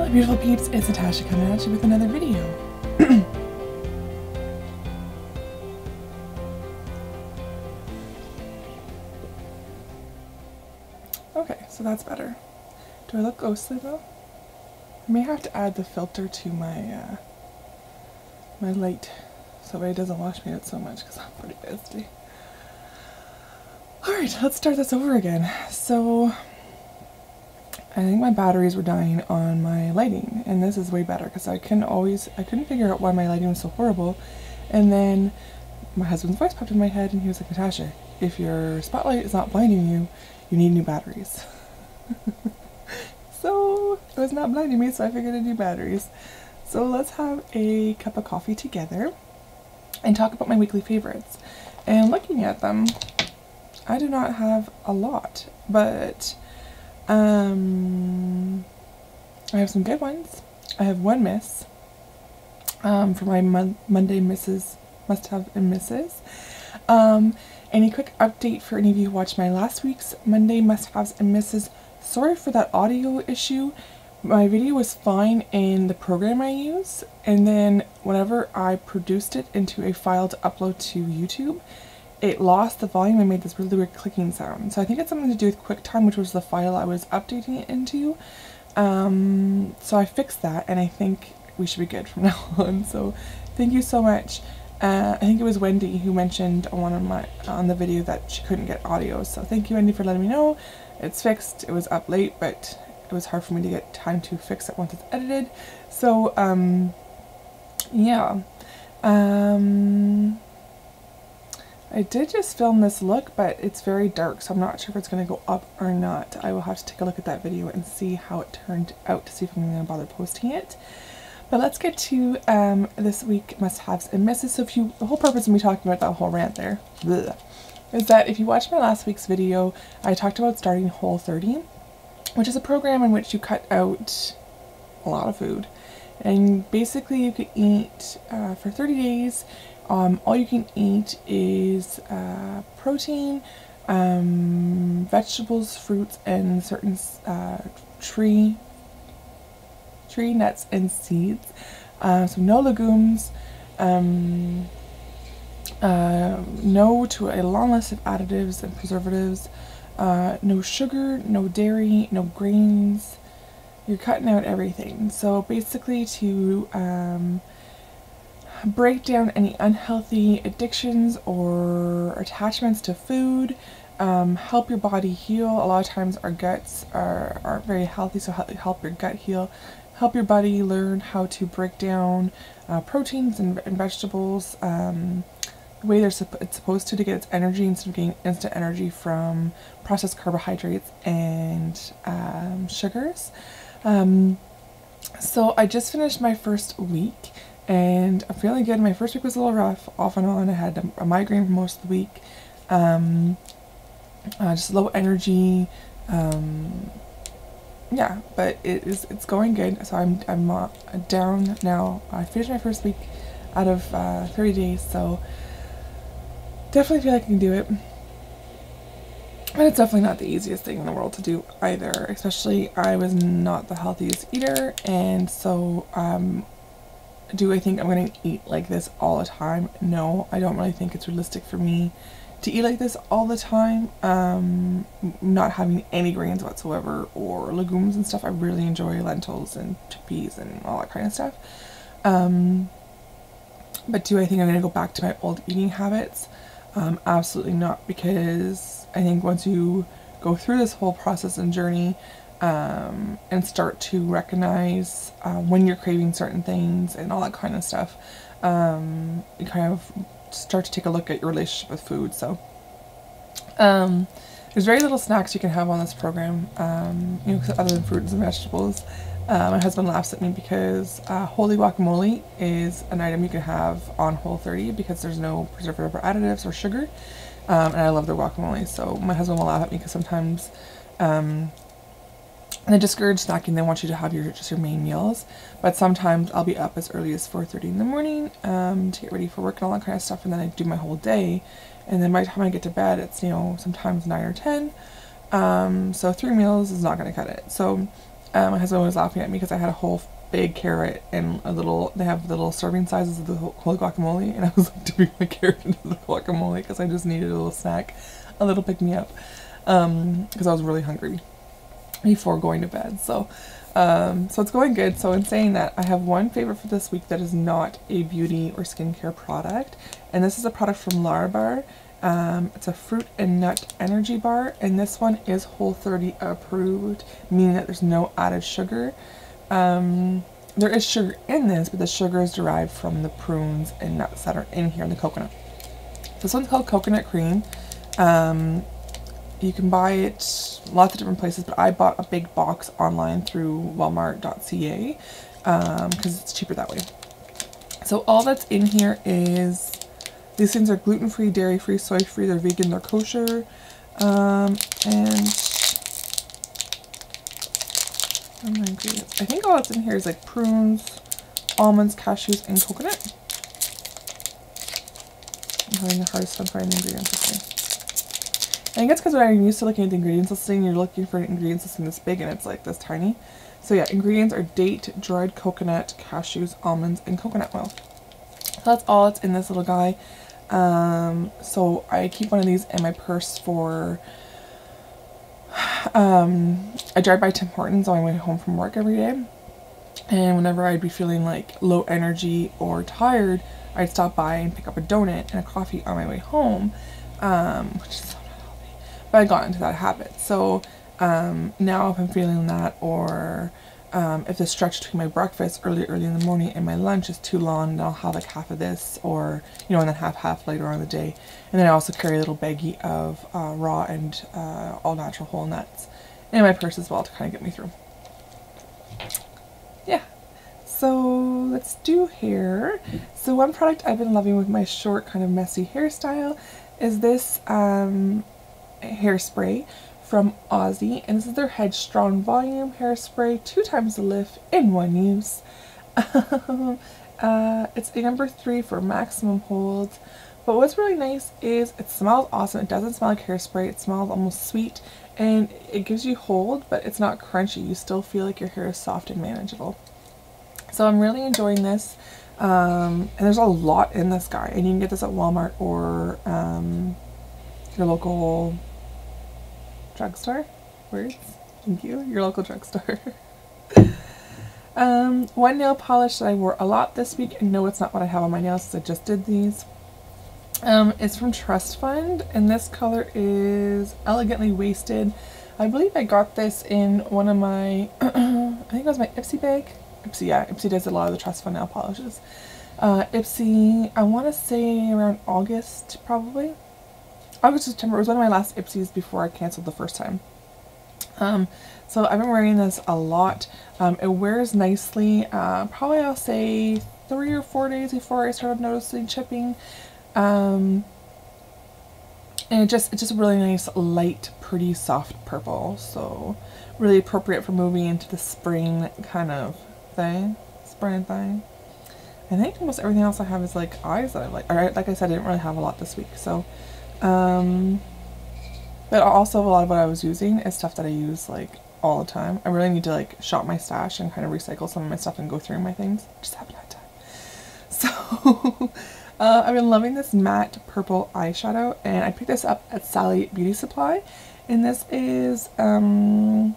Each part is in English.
my beautiful peeps, it's Natasha coming at you with another video. Okay, so that's better. Do I look ghostly though? I may have to add the filter to my my light so it doesn't wash me out so much because I'm pretty busy. Alright, let's start this over again. So I think my batteries were dying on my lighting, and this is way better because I couldn't figure out why my lighting was so horrible. And then my husband's voice popped in my head and he was like, Natasha, if your spotlight is not blinding you, you need new batteries. So it was not blinding me, so I figured I'd need batteries. So let's have a cup of coffee together and talk about my weekly favorites. And looking at them, I do not have a lot, but I have some good ones. I have one miss for my Monday misses, must-have and misses. Any quick update for any of you who watched my last week's Monday must-haves and misses. Sorry for that audio issue. My video was fine in the program I use, and then whenever I produced it into a file to upload to YouTube, it lost the volume and made this really weird clicking sound. So I think it's something to do with QuickTime, which was the file I was updating it into. So I fixed that, and I think we should be good from now on. So thank you so much. I think it was Wendy who mentioned on the video that she couldn't get audio. So thank you, Wendy, for letting me know. It's fixed. It was up late, but it was hard for me to get time to fix it once it's edited. So yeah. I did just film this look, but it's very dark, so I'm not sure if it's going to go up or not. I will have to take a look at that video and see how it turned out to see if I'm going to bother posting it. But let's get to this week must-haves and misses. So the whole purpose of me talking about that whole rant there is that if you watched my last week's video, I talked about starting Whole30, which is a program in which you cut out a lot of food. And basically you could eat for 30 days. All you can eat is protein, vegetables, fruits, and certain tree nuts and seeds. So no legumes, no to a long list of additives and preservatives, no sugar, no dairy, no grains. You're cutting out everything. So basically to break down any unhealthy addictions or attachments to food, help your body heal. A lot of times our guts aren't very healthy, so help your gut heal. Help your body learn how to break down proteins and vegetables the way it's supposed to get its energy, instead of getting instant energy from processed carbohydrates and sugars. So I just finished my first week, and I'm feeling good. My first week was a little rough, off and on. I had a migraine for most of the week. Just low energy. Yeah, but it's going good. So I'm down now. I finished my first week out of 30 days, so definitely feel like I can do it. And it's definitely not the easiest thing in the world to do either. Especially I was not the healthiest eater, and so do I think I'm going to eat like this all the time? No, I don't really think it's realistic for me to eat like this all the time. Not having any grains whatsoever or legumes and stuff. I really enjoy lentils and chickpeas and all that kind of stuff. But do I think I'm going to go back to my old eating habits? Absolutely not, because I think once you go through this whole process and journey, and start to recognize when you're craving certain things and all that kind of stuff, you kind of start to take a look at your relationship with food. So there's very little snacks you can have on this program, you know, other than fruits and vegetables. My husband laughs at me because holy guacamole is an item you can have on Whole30 because there's no preservative or additives or sugar, and I love their guacamole. So my husband will laugh at me because sometimes and they discourage snacking. They want you to have just your main meals, but sometimes I'll be up as early as 4:30 in the morning to get ready for work and all that kind of stuff, and then I do my whole day, and then by the time I get to bed it's, you know, sometimes 9 or 10, so 3 meals is not going to cut it. So My husband was laughing at me because I had a whole big carrot and they have little serving sizes of the whole guacamole, and I was like dipping my carrot into the guacamole because I just needed a little snack, a little pick me up, because I was really hungry before going to bed. So it's going good. So in saying that, I have one favorite for this week that is not a beauty or skincare product, and this is a product from Larabar. It's a fruit and nut energy bar, and this one is Whole30 approved, meaning that there's no added sugar. There is sugar in this, but the sugar is derived from the prunes and nuts that are in here in the coconut. This one's called Coconut Cream. You can buy it lots of different places, but I bought a big box online through well.ca because it's cheaper that way. So all that's in here is, these things are gluten-free, dairy-free, soy-free, they're vegan, they're kosher, and my ingredients. I think all that's in here is like prunes, almonds, cashews, and coconut. I'm having the hardest time finding the ingredients this way. I think it's because when I'm used to looking at the ingredients listing, you're looking for an ingredients listing this big and it's like this tiny. So yeah, ingredients are date, dried coconut, cashews, almonds, and coconut oil. So that's all that's in this little guy. So I keep one of these in my purse for, I drive by Tim Hortons on my way home from work every day. And whenever I'd be feeling like low energy or tired, I'd stop by and pick up a donut and a coffee on my way home, which is so not healthy. But I got into that habit. So now if I'm feeling that, or if the stretch between my breakfast early in the morning and my lunch is too long, then I'll have like half of this, or and then half later on in the day. And then I also carry a little baggie of raw and all natural whole nuts in my purse as well to kind of get me through. Yeah. So let's do hair. So one product I've been loving with my short, kind of messy hairstyle is this hairspray from Aussie, and this is their Headstrong Volume Hairspray, 2 times the lift in one use. It's a number 3 for maximum holds. But what's really nice is it smells awesome. It doesn't smell like hairspray. It smells almost sweet, and it gives you hold, but it's not crunchy. You still feel like your hair is soft and manageable. So I'm really enjoying this. And there's a lot in this guy, and you can get this at Walmart or your local drugstore. Words? Thank you. Your local drugstore. One nail polish that I wore a lot this week, and no, it's not what I have on my nails because I just did these. It's from Trust Fund, and this color is Elegantly Wasted. I believe I got this in one of my, I think it was my Ipsy bag. Ipsy, yeah, Ipsy does a lot of the Trust Fund nail polishes. Ipsy, I want to say around August, probably. August, September. It was one of my last Ipsies before I canceled the first time. So I've been wearing this a lot. It wears nicely, probably I'll say 3 or 4 days before I started noticing chipping. And it's just a really nice, light, pretty, soft purple. So really appropriate for moving into the spring kind of thing. Spring thing. I think almost everything else I have is like eyes that I like. Alright, like I said, I didn't really have a lot this week. So, but also a lot of what I was using is stuff that I use like all the time. I really need to like shop my stash and kind of recycle some of my stuff and go through my things. Just haven't had time. So I've been loving this matte purple eyeshadow, and I picked this up at Sally Beauty Supply, and this is the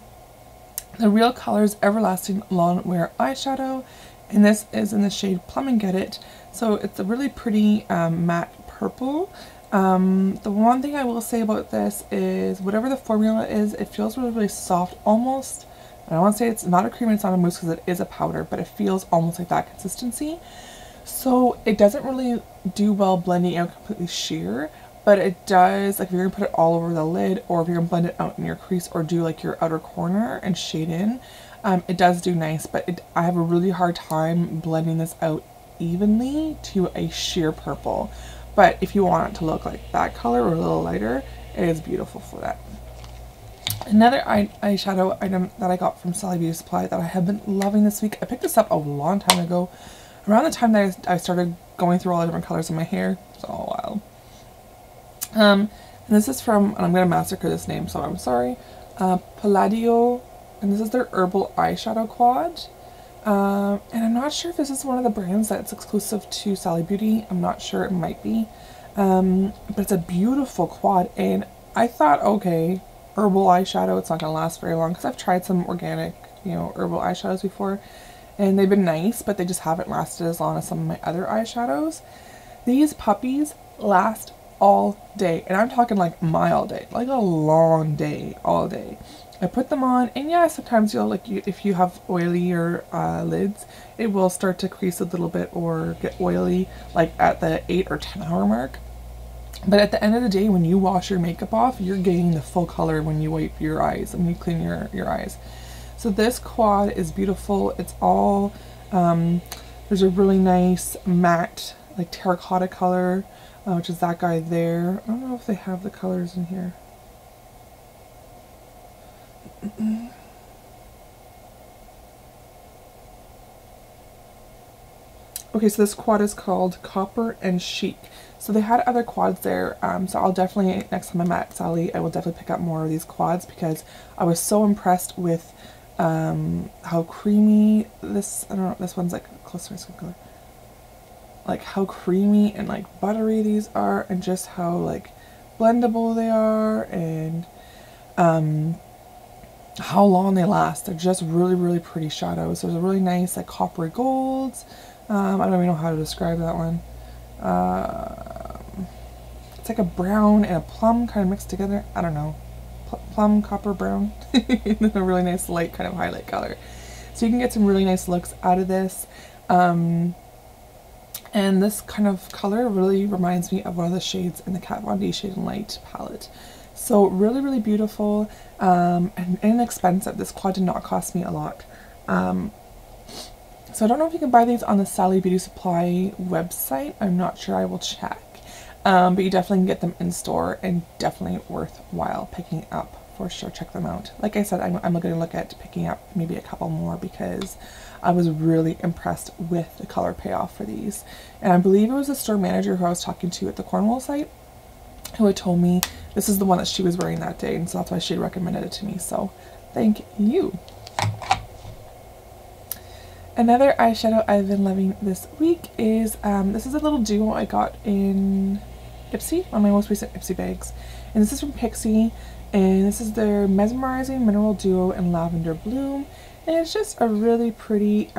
Real Colors Everlasting Long Wear eyeshadow, and this is in the shade Plum and Get It. So it's a really pretty matte purple. The one thing I will say about this is whatever the formula is, it feels really, really soft, almost. I don't want to say it's not a cream and it's not a mousse because it is a powder, but it feels almost like that consistency. So it doesn't really do well blending out completely sheer, but it does, like if you're going to put it all over the lid, or if you're going to blend it out in your crease or do like your outer corner and shade in, it does do nice, but I have a really hard time blending this out evenly to a sheer purple. But if you want it to look like that color or a little lighter, it is beautiful for that. Another eyeshadow item that I got from Sally Beauty Supply that I have been loving this week. I picked this up a long time ago, around the time that I started going through all the different colors in my hair. It's all wild. And this is from, and I'm going to massacre this name, so I'm sorry, Palladio and this is their Herbal Eyeshadow Quad. And I'm not sure if this is one of the brands that's exclusive to Sally Beauty. I'm not sure, it might be. But it's a beautiful quad, and I thought, okay, herbal eyeshadow, it's not going to last very long, because I've tried some organic, you know, herbal eyeshadows before, and they've been nice, but they just haven't lasted as long as some of my other eyeshadows. These puppies last all day, and I'm talking like my all day, like a long day, all day. I put them on, and yeah, sometimes you'll, like, if you have oilier lids, it will start to crease a little bit or get oily, like at the 8 or 10 hour mark. But at the end of the day, when you wash your makeup off, you're getting the full color when you wipe your eyes and you clean your eyes. So this quad is beautiful. It's all, there's a really nice matte, like terracotta color, which is that guy there. I don't know if they have the colors in here. Okay, so this quad is called Copper and Chic. So they had other quads there, so I'll definitely, next time I'm at Sally, I will definitely pick up more of these quads, because I was so impressed with how creamy this, I don't know, this one's like close to my skin color. Like how creamy and like buttery these are, and just how like blendable they are, and how long they last. They're just really, really pretty shadows. There's a really nice like coppery golds. I don't even know how to describe that one. It's like a brown and a plum kind of mixed together. I don't know. Plum, copper, brown. A really nice light kind of highlight color. So you can get some really nice looks out of this. And this kind of color really reminds me of one of the shades in the Kat Von D Shade and Light palette. So really, really beautiful, and inexpensive. This quad did not cost me a lot. So I don't know if you can buy these on the Sally Beauty Supply website. I'm not sure, I will check. But you definitely can get them in store, and definitely worthwhile picking up for sure. Check them out. Like I said, I'm going to look at picking up maybe a couple more, because I was really impressed with the color payoff for these. And I believe it was the store manager who I was talking to at the Cornwall site who had told me this is the one that she was wearing that day, and so that's why she recommended it to me. So thank you. Another eyeshadow I've been loving this week is, this is a little duo I got in Ipsy, one of my most recent Ipsy bags. And this is from Pixie, and this is their Mesmerizing Mineral Duo in Lavender Bloom. And it's just a really pretty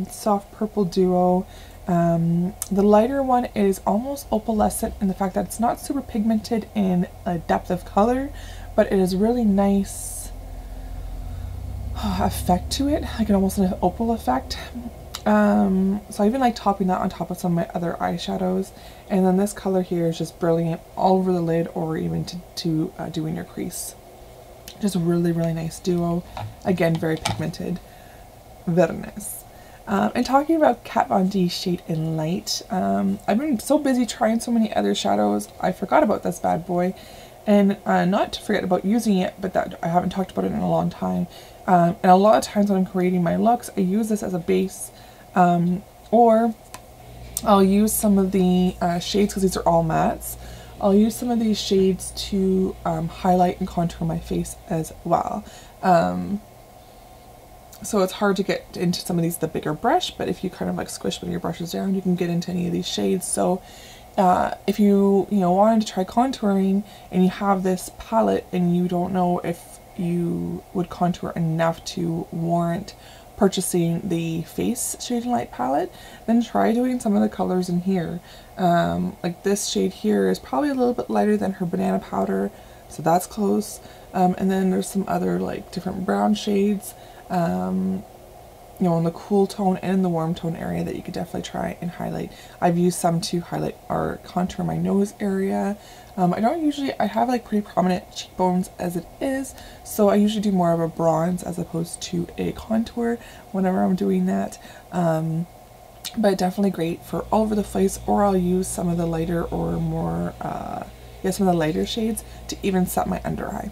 soft purple duo. The lighter one is almost opalescent in the fact that it's not super pigmented in a depth of color, but it is really nice effect to it, like almost an opal effect. So I even like topping that on top of some of my other eyeshadows. And then this color here is just brilliant all over the lid, or even to doing your crease. Just a really, really nice duo. Again, very pigmented. Very nice. And talking about Kat Von D Shade and Light, I've been so busy trying so many other shadows, I forgot about this bad boy. And not to forget about using it, but that I haven't talked about it in a long time. And a lot of times when I'm creating my looks, I use this as a base, or I'll use some of the shades, because these are all mattes. I'll use some of these shades to highlight and contour my face as well. So it's hard to get into some of these with the bigger brush, but if you kind of like squish one of your brushes down, you can get into any of these shades. So if you wanted to try contouring and you have this palette and you don't know if you would contour enough to warrant purchasing the Face Shade and Light palette, then try doing some of the colors in here. Like this shade here is probably a little bit lighter than her Banana Powder, so that's close. And then there's some other like different brown shades, you know, in the cool tone and in the warm tone area that you could definitely try and highlight. I've used some to highlight or contour my nose area. I have like pretty prominent cheekbones as it is, so I usually do more of a bronze as opposed to a contour whenever I'm doing that. But definitely great for all over the face, or I'll use some of the lighter or more, some of the lighter shades to even set my under eye.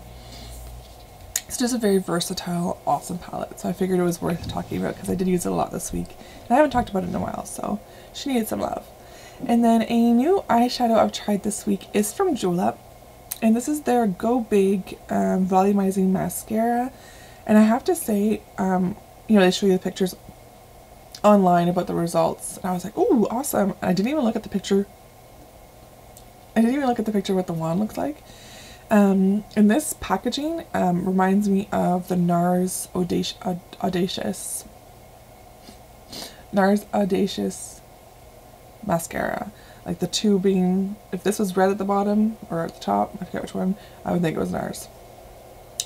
It's just a very versatile, awesome palette, so I figured it was worth talking about because I did use it a lot this week. And I haven't talked about it in a while, so she needed some love. And then a new eyeshadow I've tried this week is from Julep, and this is their Go Big Volumizing Mascara. And I have to say, you know, they show you the pictures online about the results, and I was like, "Ooh, awesome!" And I didn't even look at the picture. I didn't even look at the picture what the wand looks like. And this packaging reminds me of the NARS Audacious mascara. Like the tubing, if this was red at the bottom or at the top, I forget which one, I would think it was NARS.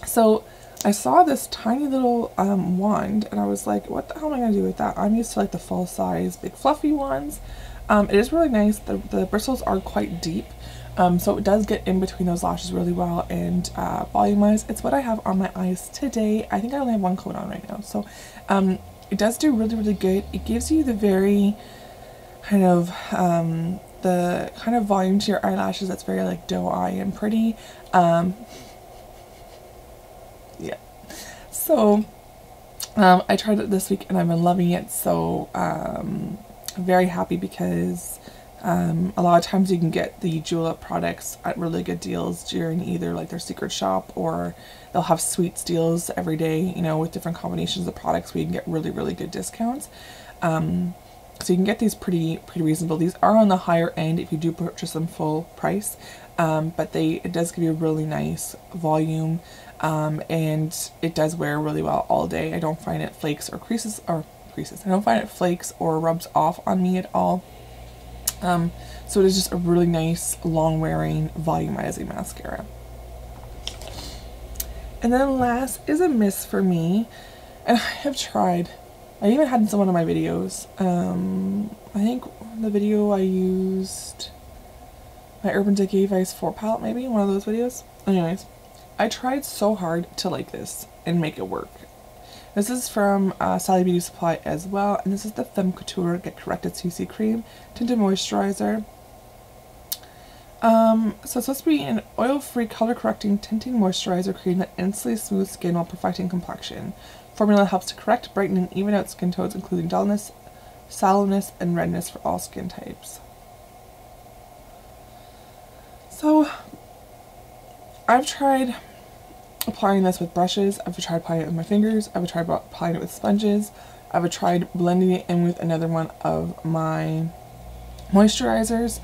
So I saw this tiny little wand, and I was like, what the hell am I going to do with that? I'm used to like the full size, big fluffy ones. It is really nice. The bristles are quite deep. So it does get in between those lashes really well, and volume-wise, it's what I have on my eyes today. I think I only have one coat on right now, so it does do really, really good. It gives you the very kind of the kind of volume to your eyelashes that's very like doe eye and pretty. Yeah. So I tried it this week and I've been loving it. So I'm very happy because a lot of times you can get the Julep products at really good deals during either like their secret shop, or they'll have sweet deals every day, you know, with different combinations of products where you can get really, really good discounts. So you can get these pretty reasonable. These are on the higher end if you do purchase them full price, but it does give you a really nice volume, and it does wear really well all day. I don't find it flakes or creases. I don't find it flakes or rubs off on me at all. So it is just a really nice, long-wearing, volumizing mascara. And then last is a miss for me, and I have tried. I even had in some one of my videos. I think the video I used, my Urban Decay Vice 4 palette, maybe, one of those videos. Anyways, I tried so hard to like this and make it work. This is from Sally Beauty Supply as well, and this is the Femme Couture Get Corrected CC Cream Tinted Moisturizer. So it's supposed to be an oil-free, color-correcting tinting moisturizer cream that instantly smooths skin while perfecting complexion. Formula helps to correct, brighten, and even out skin tones, including dullness, sallowness, and redness for all skin types. So I've tried applying this with brushes, I've tried applying it with my fingers, I've tried applying it with sponges, I've tried blending it in with another one of my moisturizers,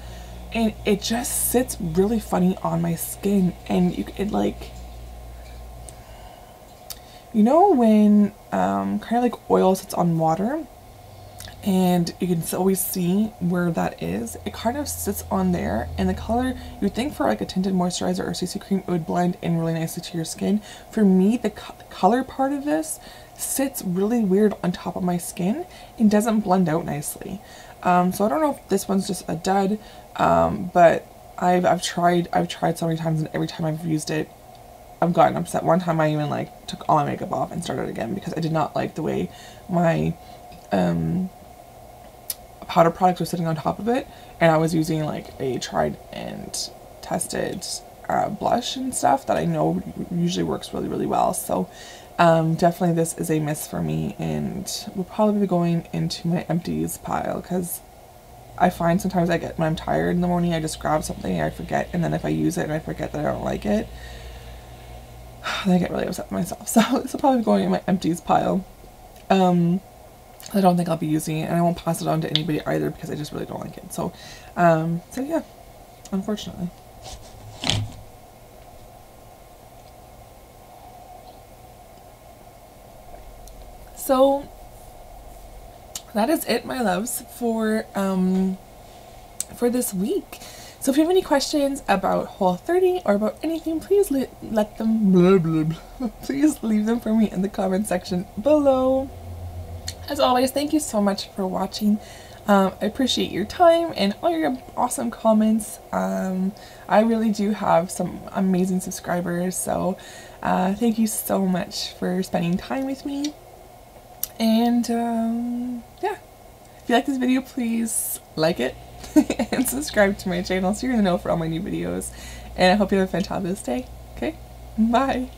and it just sits really funny on my skin. And it like, you know when kind of like oil sits on water and you can always see where that is? It kind of sits on there, and the color, you would think for like a tinted moisturizer or CC cream, it would blend in really nicely to your skin. For me, the color part of this sits really weird on top of my skin and doesn't blend out nicely. So I don't know if this one's just a dud, but I've tried so many times, and every time I've used it, I've gotten upset. One time I even like took all my makeup off and started again because I did not like the way my powder products were sitting on top of it, and I was using like a tried and tested blush and stuff that I know usually works really, really well. So definitely this is a miss for me, and will probably be going into my empties pile, because I find sometimes when I'm tired in the morning, I just grab something and I forget, and then if I use it and I forget that I don't like it, then I get really upset with myself. So this will probably be going in my empties pile. I don't think I'll be using it, and I won't pass it on to anybody either because I just really don't like it. So, so yeah, unfortunately. So that is it, my loves, for this week. So if you have any questions about Whole30 or about anything, please let them please leave them for me in the comment section below. As always, thank you so much for watching. I appreciate your time and all your awesome comments. I really do have some amazing subscribers, so thank you so much for spending time with me. And yeah, if you like this video, please like it and subscribe to my channel so you're in the know for all my new videos. And I hope you have a fantabulous day. Okay, bye.